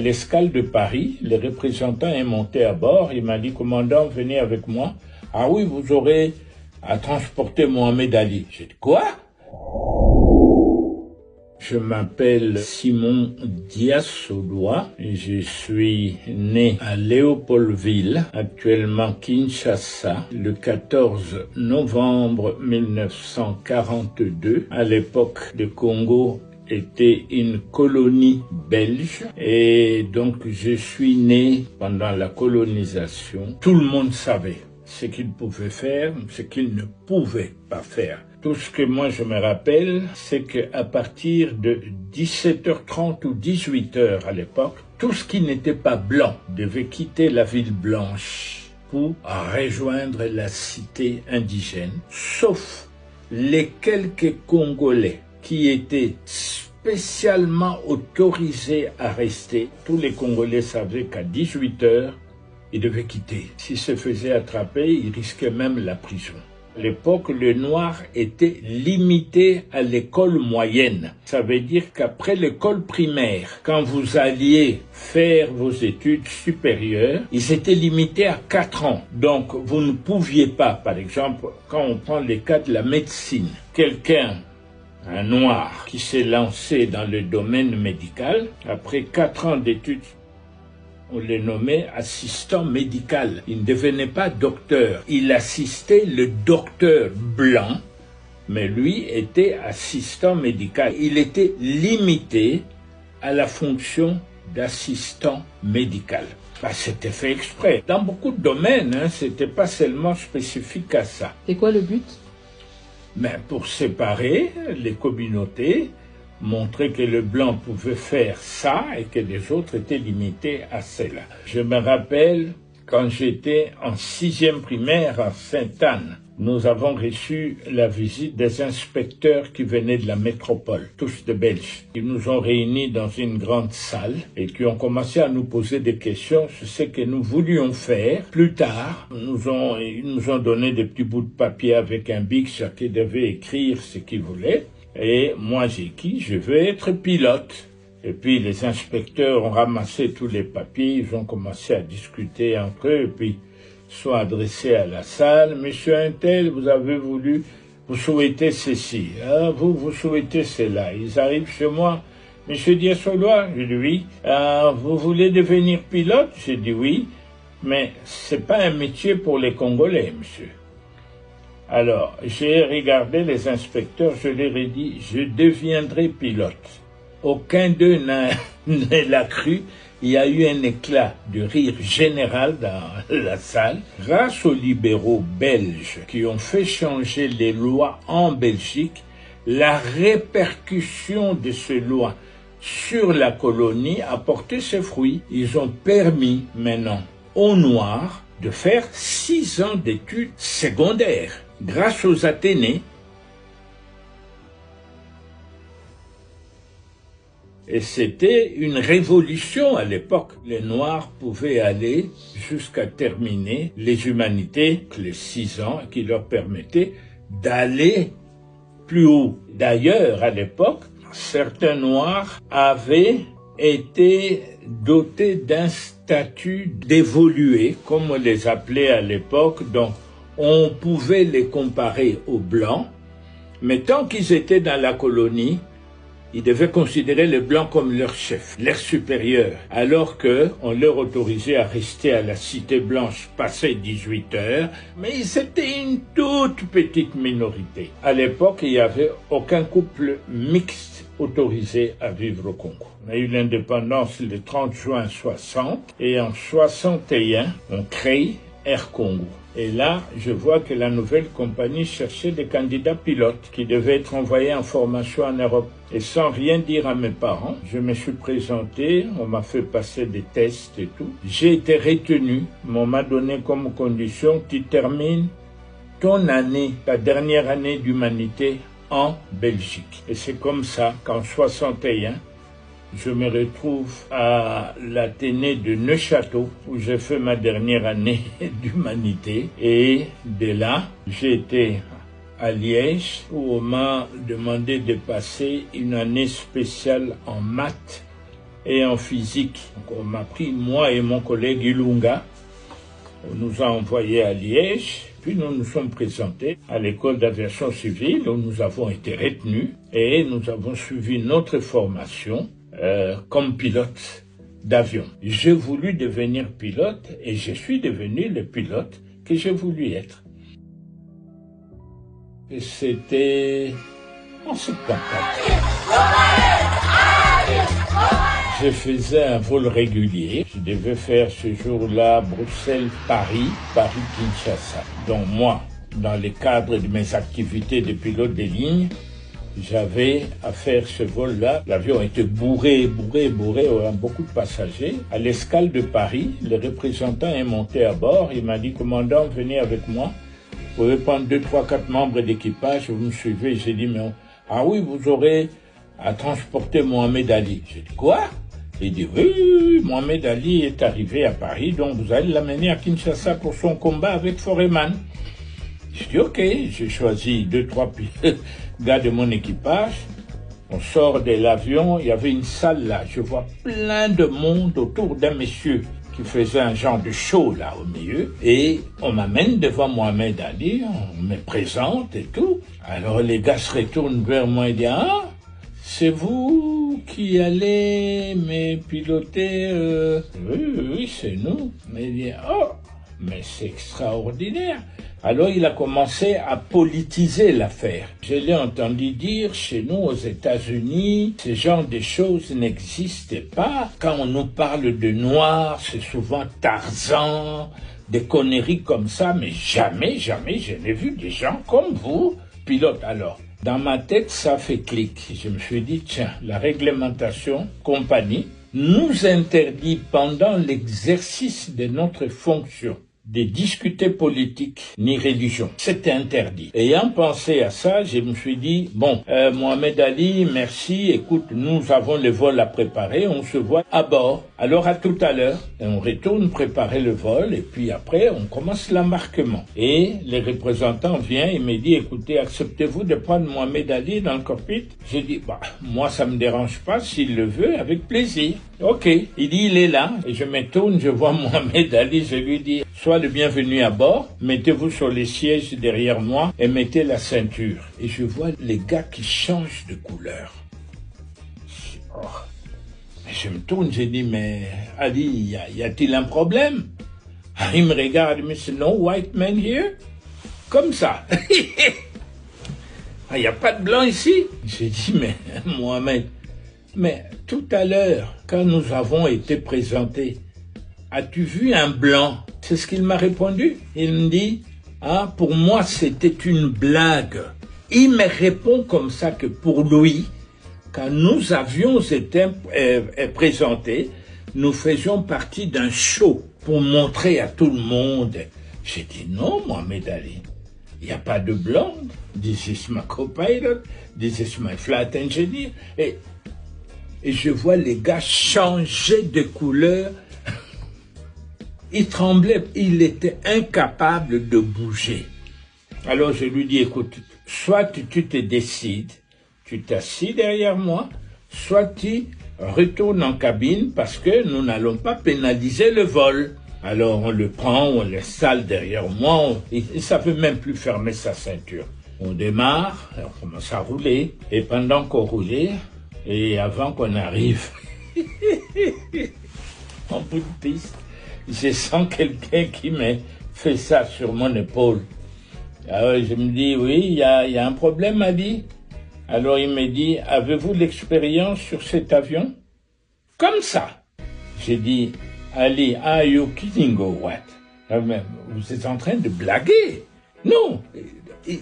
l'escale de Paris. Le représentant est monté à bord. Il m'a dit, commandant, venez avec moi. Ah oui, vous aurez à transporter Mohamed Ali. J'ai dit, quoi? Je m'appelle Simon Dias-Odoa et je suis né à Léopoldville, actuellement Kinshasa, le 14 novembre 1942. À l'époque, le Congo était une colonie belge et donc je suis né pendant la colonisation. Tout le monde savait ce qu'il pouvait faire, ce qu'il ne pouvait pas faire. Tout ce que moi je me rappelle, c'est qu'à partir de 17h30 ou 18h à l'époque, tout ce qui n'était pas blanc devait quitter la ville blanche pour rejoindre la cité indigène, sauf les quelques Congolais qui étaient spécialement autorisés à rester. Tous les Congolais savaient qu'à 18h, ils devaient quitter. S'ils se faisaient attraper, ils risquaient même la prison. À l'époque, le noir était limité à l'école moyenne. Ça veut dire qu'après l'école primaire, quand vous alliez faire vos études supérieures, ils étaient limités à 4 ans. Donc, vous ne pouviez pas, par exemple, quand on prend les cas de la médecine, un noir qui s'est lancé dans le domaine médical, après 4 ans d'études, on le nommait assistant médical. Il ne devenait pas docteur. Il assistait le docteur blanc, mais lui était assistant médical. Il était limité à la fonction d'assistant médical. C'était fait exprès. Dans beaucoup de domaines, c'était pas seulement spécifique à ça. C'est quoi le but? Mais pour séparer les communautés, montrer que le blanc pouvait faire ça et que les autres étaient limités à cela. Je me rappelle quand j'étais en 6e primaire à Sainte-Anne, nous avons reçu la visite des inspecteurs qui venaient de la métropole, tous de Belges. Ils nous ont réunis dans une grande salle et qui ont commencé à nous poser des questions sur ce que nous voulions faire. Plus tard, ils nous ont donné des petits bouts de papier avec un bic, chacun devait écrire ce qu'il voulait. Et moi j'ai dit, je veux être pilote. Et puis les inspecteurs ont ramassé tous les papiers, ils ont commencé à discuter entre eux, et puis sont adressés à la salle. Monsieur Untel, vous souhaitez ceci, vous souhaitez cela. Ils arrivent chez moi. Monsieur Dias-Odoa, je dis oui. Vous voulez devenir pilote? J'ai dit oui, mais c'est pas un métier pour les Congolais, monsieur. Alors, j'ai regardé les inspecteurs, je leur ai dit, je deviendrai pilote. Aucun d'eux ne l'a cru. Il y a eu un éclat de rire général dans la salle. Grâce aux libéraux belges qui ont fait changer les lois en Belgique, la répercussion de ces lois sur la colonie a porté ses fruits. Ils ont permis maintenant aux Noirs de faire 6 ans d'études secondaires. Grâce aux Athénées, et c'était une révolution à l'époque. Les Noirs pouvaient aller jusqu'à terminer les humanités, les 6 ans, qui leur permettaient d'aller plus haut. D'ailleurs, à l'époque, certains Noirs avaient été dotés d'un statut d'évolué, comme on les appelait à l'époque, donc on pouvait les comparer aux Blancs, mais tant qu'ils étaient dans la colonie, ils devaient considérer les Blancs comme leur chef, leur supérieur, alors qu'on leur autorisait à rester à la Cité Blanche passé 18 heures, mais ils étaient une toute petite minorité. À l'époque, il n'y avait aucun couple mixte autorisé à vivre au Congo. On a eu l'indépendance le 30 juin 60 et en 61, on crée Air Congo. Et là, je vois que la nouvelle compagnie cherchait des candidats pilotes qui devaient être envoyés en formation en Europe. Et sans rien dire à mes parents, je me suis présenté, on m'a fait passer des tests et tout. J'ai été retenu, on m'a donné comme condition, tu termines ton année, ta dernière année d'humanité en Belgique. Et c'est comme ça qu'en 61, je me retrouve à l'Athénée de Neuchâtel où j'ai fait ma dernière année d'humanité. Et de là, j'ai été à Liège où on m'a demandé de passer une année spéciale en maths et en physique. Donc, on m'a pris, moi et mon collègue Ilunga, on nous a envoyés à Liège, puis nous nous sommes présentés à l'école d'aviation civile où nous avons été retenus et nous avons suivi notre formation comme pilote d'avion. J'ai voulu devenir pilote et je suis devenu le pilote que j'ai voulu être. Et c'était en 74. Je faisais un vol régulier. Je devais faire ce jour-là Bruxelles-Paris, Paris-Kinshasa. Donc moi, dans le cadre de mes activités de pilote de ligne, j'avais à faire ce vol-là. L'avion était bourré, beaucoup de passagers. À l'escale de Paris, le représentant est monté à bord. Il m'a dit, commandant, venez avec moi. Vous pouvez prendre 2, 3, 4 membres d'équipage, vous me suivez. J'ai dit, mais ah oui, vous aurez à transporter Mohamed Ali. J'ai dit, quoi? Il dit, oui, Mohamed Ali est arrivé à Paris, donc vous allez l'amener à Kinshasa pour son combat avec Foreman. J'ai dit, ok, j'ai choisi 2, 3 gars de mon équipage. On sort de l'avion, il y avait une salle là, je vois plein de monde autour d'un monsieur qui faisait un genre de show là au milieu. Et on m'amène devant Mohamed Ali, on me présente et tout. Alors les gars se retournent vers moi et disent, ah, c'est vous qui allez me piloter Oui, c'est nous. Mais il dit, oh, mais c'est extraordinaire. Alors il a commencé à politiser l'affaire. Je l'ai entendu dire, chez nous aux États-Unis, ce genre de choses n'existaient pas. Quand on nous parle de noirs, c'est souvent Tarzan, des conneries comme ça, mais jamais je n'ai vu des gens comme vous, pilote. Alors, dans ma tête, ça fait clic. Je me suis dit, tiens, la réglementation compagnie nous interdit pendant l'exercice de notre fonction de discuter politique ni religion. C'était interdit. Ayant pensé à ça, je me suis dit, bon, Mohamed Ali, merci, écoute, nous avons le vol à préparer, on se voit à bord. Alors à tout à l'heure, et on retourne préparer le vol, et puis après, on commence l'embarquement. Et le représentant vient et me dit, écoutez, acceptez-vous de prendre Mohamed Ali dans le cockpit? J'ai dit, bah, moi ça me dérange pas, s'il le veut, avec plaisir. Ok, il dit, il est là, et je me tourne, je vois Mohamed Ali, je lui dis, sois le bienvenu à bord, mettez-vous sur les sièges derrière moi et mettez la ceinture. Et je vois les gars qui changent de couleur. Oh. Je me tourne, je dis, mais Ali, y a-t-il un problème? Il me regarde, il me dit, no white man here? Comme ça. Il n'y a pas de blanc ici? J'ai dit, mais Mohamed, mais tout à l'heure, quand nous avons été présentés, as-tu vu un blanc? C'est ce qu'il m'a répondu. Il me dit, ah, pour moi, c'était une blague. Il me répond comme ça que pour lui, quand nous avions été présentés, nous faisions partie d'un show pour montrer à tout le monde. J'ai dit, non, Mohamed Ali, il n'y a pas de blanc. This is my co-pilot, this is my flight engineer. Et je vois les gars changer de couleur. Il tremblait, il était incapable de bouger. Alors je lui dis, écoute, soit tu te décides, tu t'assis derrière moi, soit tu retournes en cabine parce que nous n'allons pas pénaliser le vol. Alors on le prend, on l'installe derrière moi, il ne savait même plus fermer sa ceinture. On démarre, on commence à rouler, et pendant qu'on roulait, et avant qu'on arrive en bout de piste, je sens quelqu'un qui me fait ça sur mon épaule. Alors je me dis, oui, il y a un problème, Ali. Alors il me dit, avez-vous l'expérience sur cet avion? Comme ça. J'ai dit, Ali, are you kidding or what? Vous êtes en train de blaguer? Non,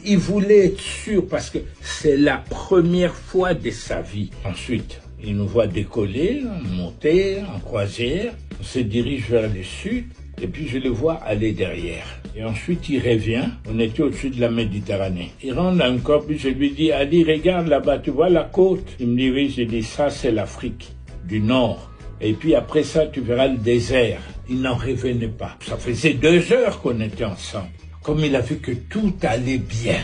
il voulait être sûr parce que c'est la première fois de sa vie. Ensuite, il nous voit décoller, monter en croisière. On se dirige vers le sud et puis je le vois aller derrière. Et ensuite, il revient. On était au-dessus de la Méditerranée. Il rentre dans le corps, puis je lui dis, Ali, regarde là-bas, tu vois la côte? Il me dit, oui. J'ai dit, ça, c'est l'Afrique du Nord. Et puis après ça, tu verras le désert. Il n'en revenait pas. Ça faisait 2 heures qu'on était ensemble. Comme il a vu que tout allait bien,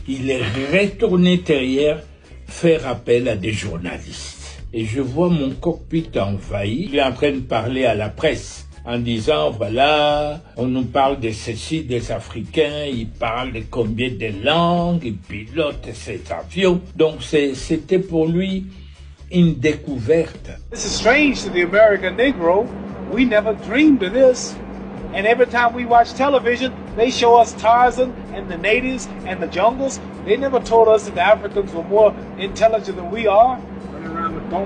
il est retourné derrière faire appel à des journalistes. et je vois mon cockpit envahi. Il est en train de parler à la presse en disant, voilà, on nous parle de ceci, des Africains, ils parlent de combien de langues, ils pilotent ces avions. Donc c'était pour lui une découverte. This is strange to the American Negro. We never dreamed of this. And every time we watch television, they show us Tarzan and the natives and the jungles. They never told us that the Africans were more intelligent than we are.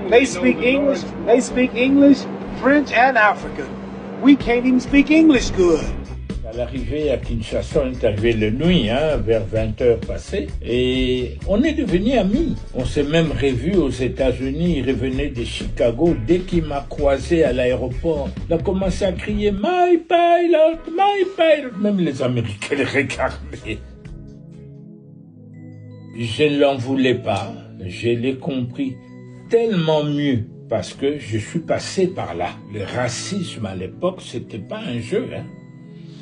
They speak English, French and African. We can't even speak English good. À l'arrivée à Kinshasa, on est arrivé la nuit, vers 20h passées, et on est devenus amis. On s'est même revus aux États-Unis. Il revenait de Chicago. Dès qu'il m'a croisé à l'aéroport, il a commencé à crier « My pilot, my pilot !» Même les Américains le regardaient. Je ne l'en voulais pas. Je l'ai compris tellement mieux parce que je suis passé par là. Le racisme à l'époque, c'était pas un jeu,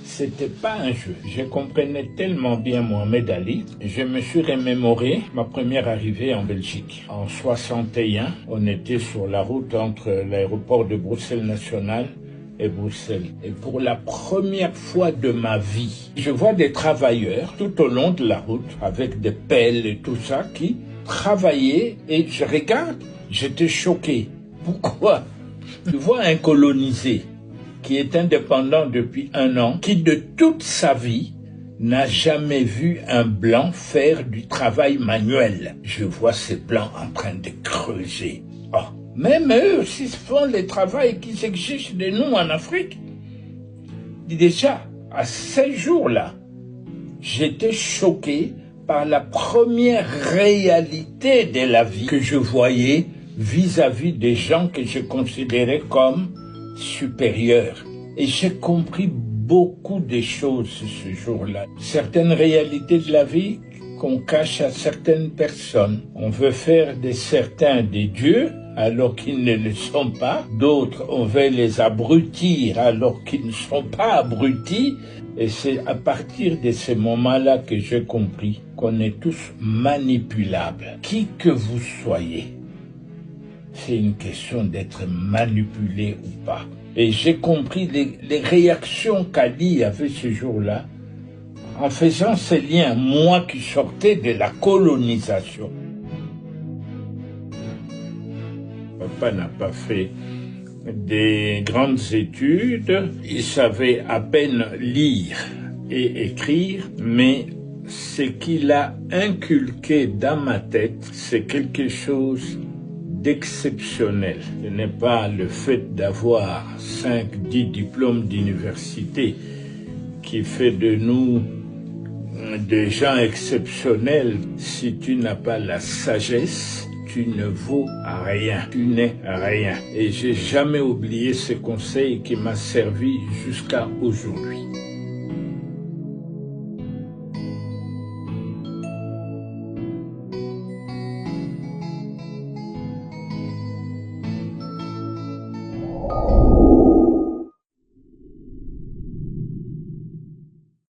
C'était pas un jeu. Je comprenais tellement bien Mohamed Ali. Je me suis remémoré ma première arrivée en Belgique. En 61, on était sur la route entre l'aéroport de Bruxelles National et Bruxelles. Et pour la première fois de ma vie, je vois des travailleurs tout au long de la route avec des pelles et tout ça qui travaillaient et je regarde, j'étais choqué. Pourquoi? Tu vois un colonisé qui est indépendant depuis 1 an, qui de toute sa vie n'a jamais vu un blanc faire du travail manuel. Je vois ces blancs en train de creuser. Oh, même eux aussi font le travail qui s'exige de nous en Afrique. Déjà, à ces jours-là, j'étais choqué par la première réalité de la vie que je voyais vis-à-vis des gens que je considérais comme supérieurs. Et j'ai compris beaucoup de choses ce jour-là. Certaines réalités de la vie qu'on cache à certaines personnes. On veut faire de certains des dieux alors qu'ils ne le sont pas. D'autres, on veut les abrutir alors qu'ils ne sont pas abrutis. Et c'est à partir de ce moment-là que j'ai compris qu'on est tous manipulables. Qui que vous soyez, c'est une question d'être manipulé ou pas. Et j'ai compris les réactions qu'Ali avait ce jour-là en faisant ces liens, moi qui sortais de la colonisation. Papa n'a pas fait des grandes études, il savait à peine lire et écrire, mais ce qu'il a inculqué dans ma tête, c'est quelque chose d'exceptionnel. Ce n'est pas le fait d'avoir 5-10 diplômes d'université qui fait de nous des gens exceptionnels. Si tu n'as pas la sagesse, tu ne vaux rien, tu n'es rien. Et j'ai jamais oublié ce conseil qui m'a servi jusqu'à aujourd'hui.